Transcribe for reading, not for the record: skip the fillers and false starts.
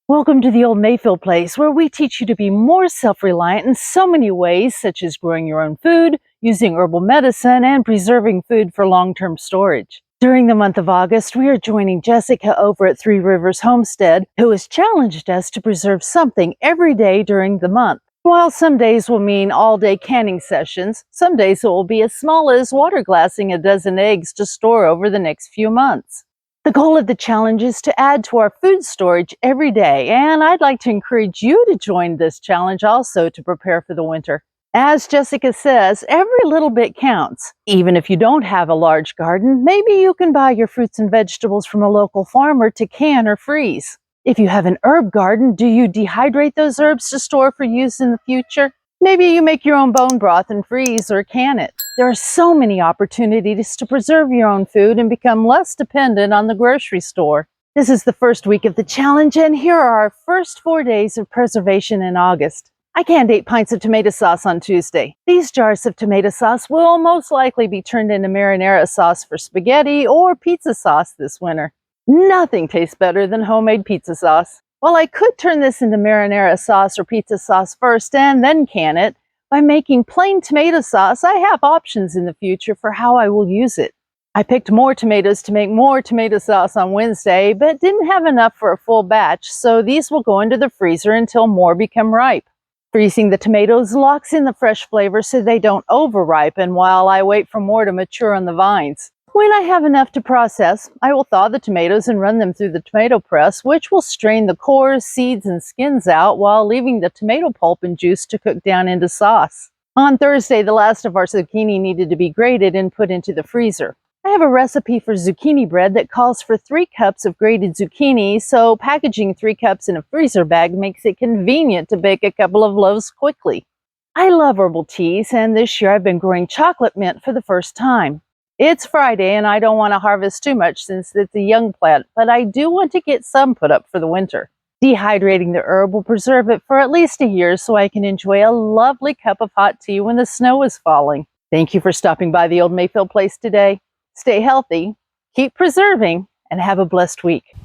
Welcome to the old Mayfield place, where we teach you to be more self-reliant in so many ways, such as growing your own food, using herbal medicine, and preserving food for long-term storage. During the month of August, we are joining Jessica over at Three Rivers Homestead, who has challenged us to preserve something every day during the month. While some days will mean all-day canning sessions, some days it will be as small as water glassing a dozen eggs to store over the next few months. The goal of the challenge is to add to our food storage every day, and I'd like to encourage you to join this challenge also to prepare for the winter. As Jessica says, every little bit counts. Even if you don't have a large garden, maybe you can buy your fruits and vegetables from a local farmer to can or freeze. If you have an herb garden, do you dehydrate those herbs to store for use in the future? Maybe you make your own bone broth and freeze or can it. There are so many opportunities to preserve your own food and become less dependent on the grocery store. This is the first week of the challenge, and here are our first 4 days of preservation in August. I canned 8 pints of tomato sauce on Tuesday. These jars of tomato sauce will most likely be turned into marinara sauce for spaghetti or pizza sauce this winter. Nothing tastes better than homemade pizza sauce. While I could turn this into marinara sauce or pizza sauce first and then can it, by making plain tomato sauce, I have options in the future for how I will use it. I picked more tomatoes to make more tomato sauce on Wednesday, but didn't have enough for a full batch, so these will go into the freezer until more become ripe. Freezing the tomatoes locks in the fresh flavor so they don't over-ripen while I wait for more to mature on the vines. When I have enough to process, I will thaw the tomatoes and run them through the tomato press, which will strain the cores, seeds, and skins out while leaving the tomato pulp and juice to cook down into sauce. On Thursday, the last of our zucchini needed to be grated and put into the freezer. I have a recipe for zucchini bread that calls for 3 cups of grated zucchini, so packaging 3 cups in a freezer bag makes it convenient to bake a couple of loaves quickly. I love herbal teas, and this year I've been growing chocolate mint for the first time. It's Friday, and I don't want to harvest too much since it's a young plant, but I do want to get some put up for the winter. Dehydrating the herb will preserve it for at least a year so I can enjoy a lovely cup of hot tea when the snow is falling. Thank you for stopping by the old Mayfield place today. Stay healthy, keep preserving, and have a blessed week.